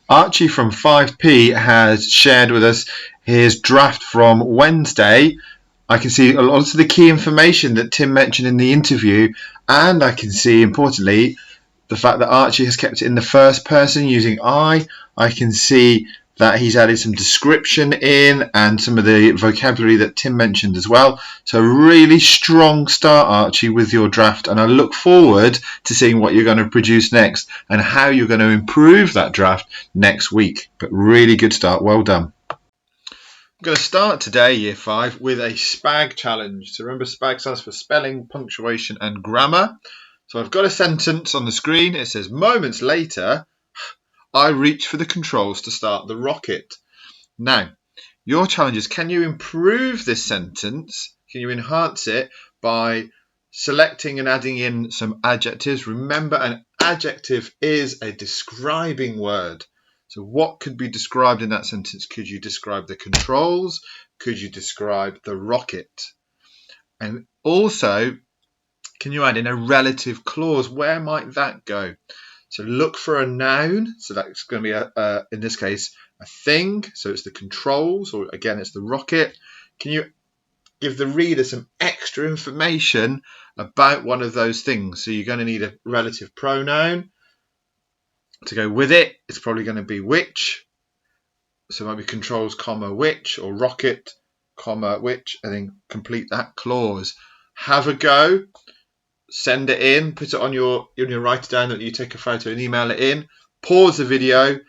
Archie from 5P has shared with us his draft from Wednesday. I can see a lot of the key information that Tim mentioned in the interview, and I can see, importantly, the fact that Archie has kept it in the first person using I. I can see that he's added some description in and some of the vocabulary that Tim mentioned as well. So really strong start, Archie, with your draft, and I look forward to seeing what you're going to produce next and how you're going to improve that draft next week. But really good start. Well done. I'm going to start today, Year 5, with a SPAG challenge. So remember, SPAG stands for spelling, punctuation and grammar. So I've got a sentence on the screen. It says, moments later, I reach for the controls to start the rocket. Now, your challenge is, can you improve this sentence? Can you enhance it by selecting and adding in some adjectives? Remember, an adjective is a describing word. So what could be described in that sentence? Could you describe the controls? Could you describe the rocket? And also, can you add in a relative clause? Where might that go? So look for a noun. So that's going to be, in this case, a thing. So it's the controls, or again, it's the rocket. Can you give the reader some extra information about one of those things? So you're going to need a relative pronoun to go with it. It's probably going to be which. So it might be controls, comma, which, or rocket, comma, which, and then complete that clause. Have a go. Send it in, put it on your write down that you take a photo and email it in. Pause the video.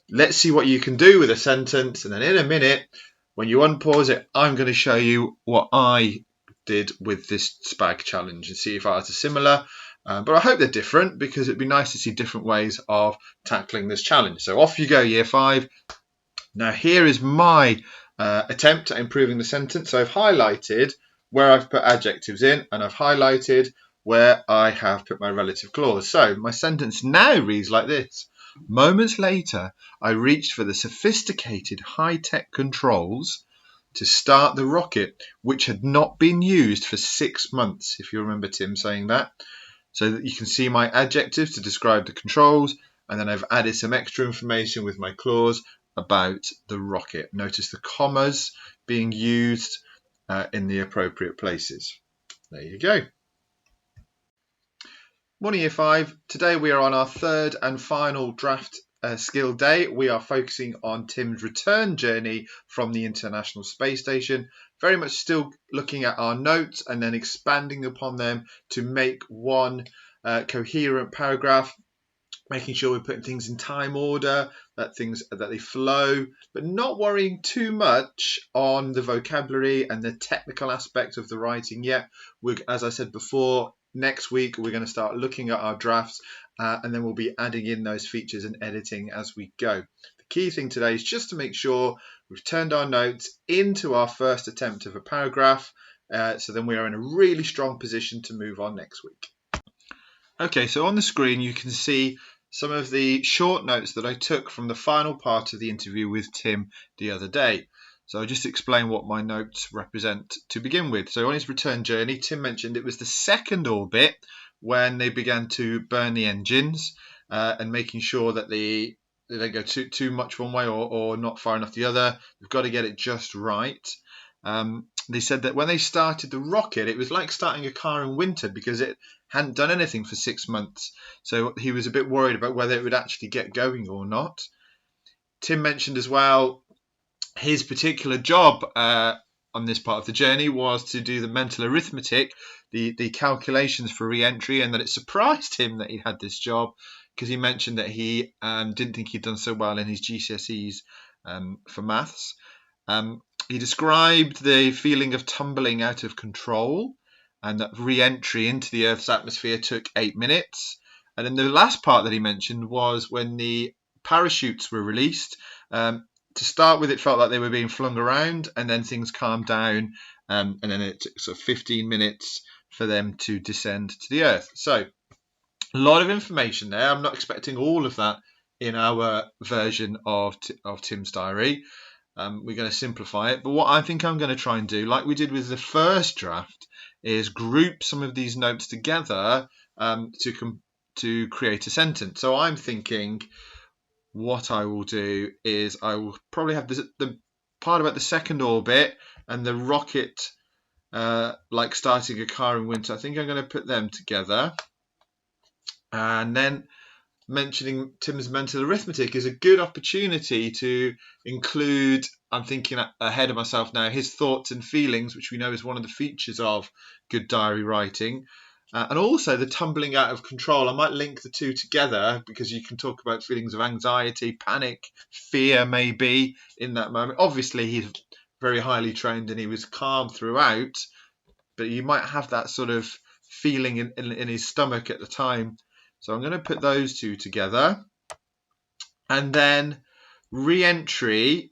Let's see what you can do with a sentence. And then in a minute, when you unpause it, I'm going to show you what I did with this SPAG challenge and see if ours are similar. But I hope they're different, because it'd be nice to see different ways of tackling this challenge. So off you go, Year 5. Now here is my attempt at improving the sentence. So I've highlighted where I've put adjectives in, and I've highlighted where I have put my relative clause. So my sentence now reads like this. Moments later, I reached for the sophisticated high-tech controls to start the rocket, which had not been used for 6 months, if you remember Tim saying that. So that you can see my adjectives to describe the controls, and then I've added some extra information with my clause about the rocket. Notice the commas being used in the appropriate places. There you go. Morning, Year 5. Today we are on our third and final draft skill day. We are focusing on Tim's return journey from the International Space Station. Very much still looking at our notes and then expanding upon them to make one coherent paragraph, making sure we're putting things in time order, that they flow, but not worrying too much on the vocabulary and the technical aspect of the writing yet. As I said before, next week we're going to start looking at our drafts, and then we'll be adding in those features and editing as we go. The key thing today is just to make sure we've turned our notes into our first attempt of a paragraph, so then we are in a really strong position to move on next week. Okay, so on the screen you can see some of the short notes that I took from the final part of the interview with Tim the other day. So I'll just explain what my notes represent to begin with. So on his return journey, Tim mentioned it was the second orbit when they began to burn the engines and making sure that they don't go too much one way or not far enough the other. We've got to get it just right. They said that when they started the rocket, it was like starting a car in winter because it hadn't done anything for 6 months. So he was a bit worried about whether it would actually get going or not. Tim mentioned as well his particular job on this part of the journey was to do the mental arithmetic, the calculations for re-entry, and that it surprised him that he had this job because he mentioned that he didn't think he'd done so well in his GCSEs for maths. He described the feeling of tumbling out of control and that re-entry into the Earth's atmosphere took 8 minutes. And then the last part that he mentioned was when the parachutes were released. To start with, it felt like they were being flung around, and then things calmed down, and then it took sort of 15 minutes for them to descend to the Earth. So a lot of information there. I'm not expecting all of that in our version of Tim's diary. We're going to simplify it, but what I think I'm going to try and do, like we did with the first draft, is group some of these notes together to create a sentence. So I'm thinking, what I will do is I will probably have the part about the second orbit and the rocket like starting a car in winter. I think I'm going to put them together. And then mentioning Tim's mental arithmetic is a good opportunity to include, I'm thinking ahead of myself now, his thoughts and feelings, which we know is one of the features of good diary writing. And also the tumbling out of control. I might link the two together because you can talk about feelings of anxiety, panic, fear maybe in that moment. Obviously, he's very highly trained and he was calm throughout, but you might have that sort of feeling in his stomach at the time. So I'm going to put those two together. And then re-entry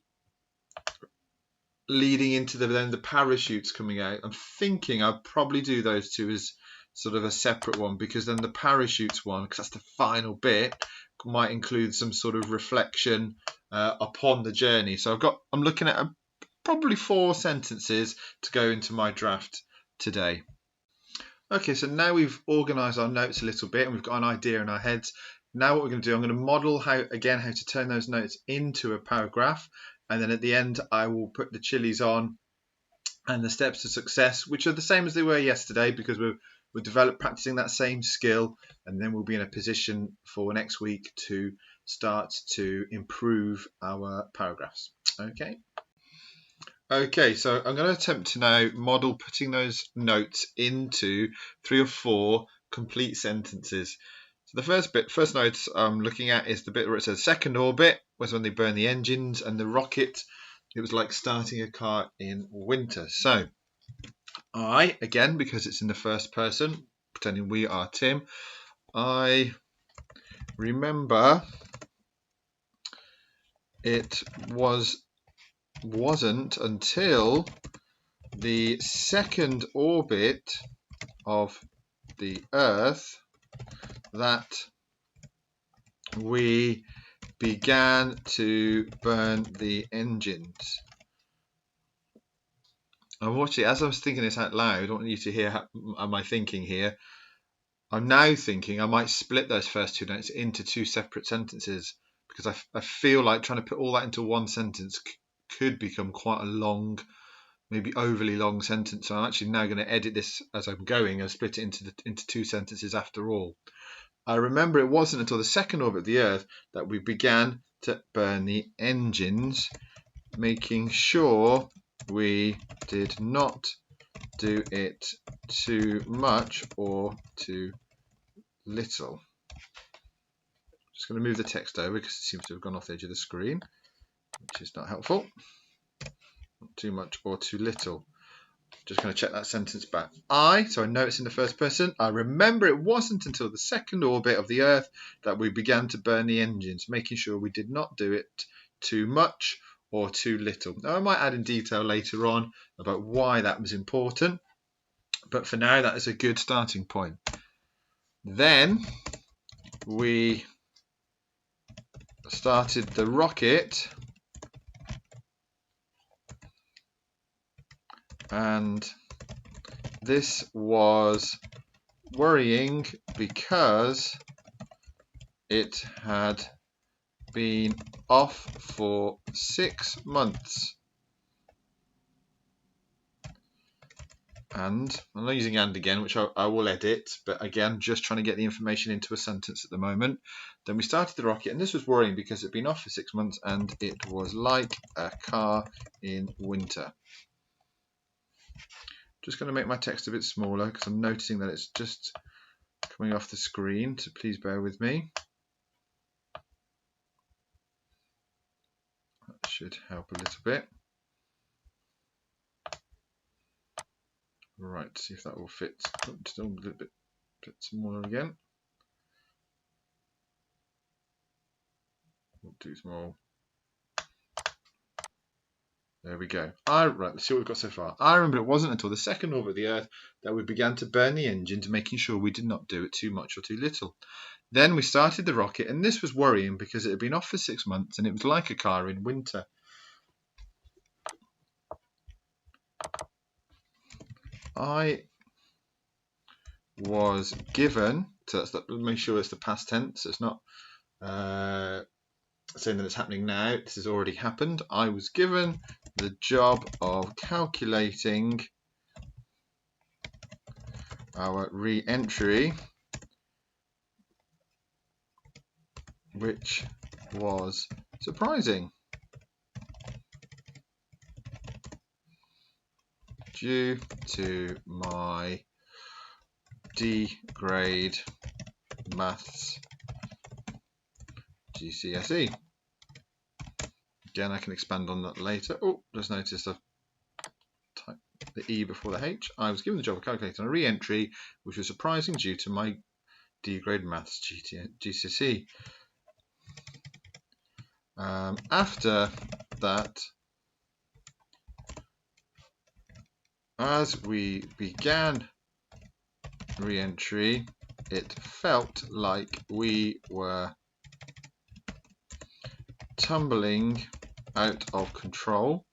leading into the parachutes coming out. I'm thinking I'll probably do those two as sort of a separate one, because then the parachutes one, because that's the final bit, might include some sort of reflection upon the journey. So I'm looking at probably 4 sentences to go into my draft today. Okay, so now we've organised our notes a little bit and we've got an idea in our heads. Now what we're going to do, I'm going to model how to turn those notes into a paragraph, and then at the end I will put the chilies on and the steps to success, which are the same as they were yesterday, because we're practicing that same skill, and then we'll be in a position for next week to start to improve our paragraphs. Okay, so I'm going to attempt to now model putting those notes into 3 or 4 complete sentences. So the first note I'm looking at is the bit where it says second orbit was when they burn the engines, and the rocket, it was like starting a car in winter. So I, again, because it's in the first person, pretending we are Tim, I remember it wasn't until the second orbit of the Earth that we began to burn the engines. And watch it, as I was thinking this out loud, I want you to hear how am I thinking here. I'm now thinking I might split those first 2 notes into 2 separate sentences, because I feel like trying to put all that into one sentence could become quite a long, maybe overly long sentence. So I'm actually now going to edit this as I'm going and split it into 2 sentences after all. I remember it wasn't until the second orbit of the Earth that we began to burn the engines, making sure we did not do it too much or too little. Just going to move the text over because it seems to have gone off the edge of the screen, which is not helpful. Not too much or too little. Just going to check that sentence back. So I know it's in the first person. I remember it wasn't until the second orbit of the Earth that we began to burn the engines, making sure we did not do it too much or too little. Now I might add in detail later on about why that was important, but for now that is a good starting point. Then we started the rocket, and this was worrying because it had been off for 6 months. And I'm not using and again, which I will edit, but again, just trying to get the information into a sentence at the moment. Then we started the rocket, and this was worrying because it had been off for 6 months and it was like a car in winter. Just going to make my text a bit smaller because I'm noticing that it's just coming off the screen, so please bear with me. That should help a little bit. Right, see if that will fit. Still a little bit smaller again. We'll do small. There we go. Right, let's see what we've got so far. I remember it wasn't until the second orbit of the Earth that we began to burn the engines, making sure we did not do it too much or too little. Then we started the rocket, and this was worrying because it had been off for 6 months and it was like a car in winter. I was given, so make sure it's the past tense, so it's not saying that it's happening now. This has already happened. I was given the job of calculating our re-entry, which was surprising due to my D grade maths GCSE. Again, I can expand on that later. Oh, just noticed I've typed the E before the H. I was given the job of calculating a re-entry, which was surprising due to my D grade maths GCSE. After that, as we began re-entry, it felt like we were tumbling out of control.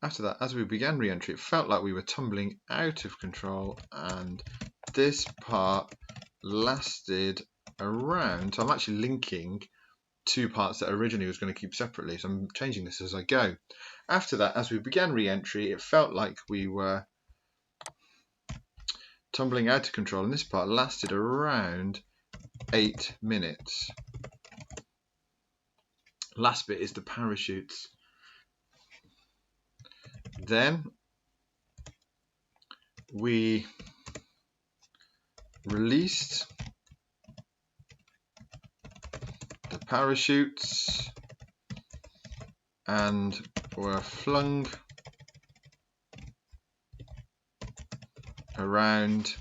After that, as we began re-entry, it felt like we were tumbling out of control, and this part lasted around. So I'm actually linking two parts that originally was going to keep separately, so I'm changing this as I go. After that, as we began re-entry, it felt like we were tumbling out of control, and this part lasted around 8 minutes. Last bit is the parachutes. Then we released the parachutes and were flung around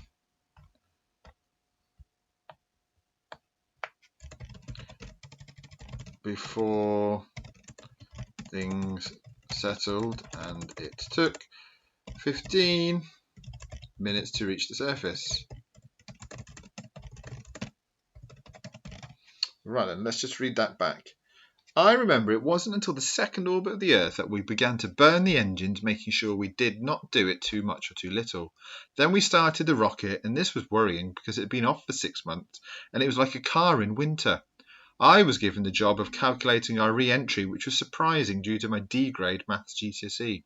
before things settled, and it took 15 minutes to reach the surface. Right then, let's just read that back. I remember it wasn't until the second orbit of the Earth that we began to burn the engines, making sure we did not do it too much or too little. Then we started the rocket, and this was worrying because it had been off for 6 months, and it was like a car in winter. I was given the job of calculating our re-entry, which was surprising due to my D grade maths GCSE.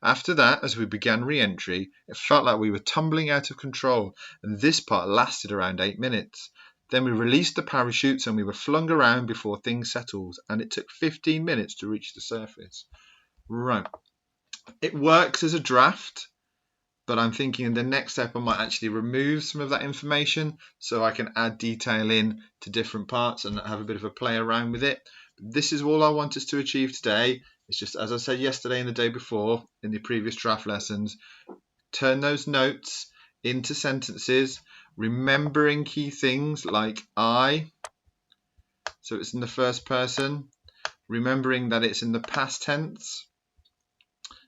After that, as we began re-entry, it felt like we were tumbling out of control, and this part lasted around 8 minutes. Then we released the parachutes and we were flung around before things settled, and it took 15 minutes to reach the surface. Right. It works as a draft, but I'm thinking in the next step I might actually remove some of that information so I can add detail in to different parts and have a bit of a play around with it. This is all I want us to achieve today. It's just, as I said yesterday and the day before in the previous draft lessons, turn those notes into sentences, remembering key things like I, so it's in the first person, remembering that it's in the past tense.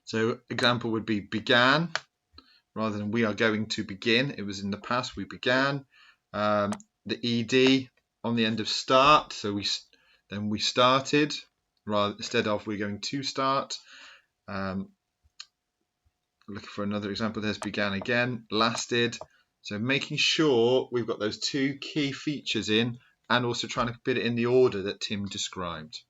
So example would be began, rather than we are going to begin. It was in the past, we began. The ed on the end of start, so we started, rather instead of we're going to start. Looking for another example, there's began again, lasted. So making sure we've got those two key features in, and also trying to put it in the order that Tim described.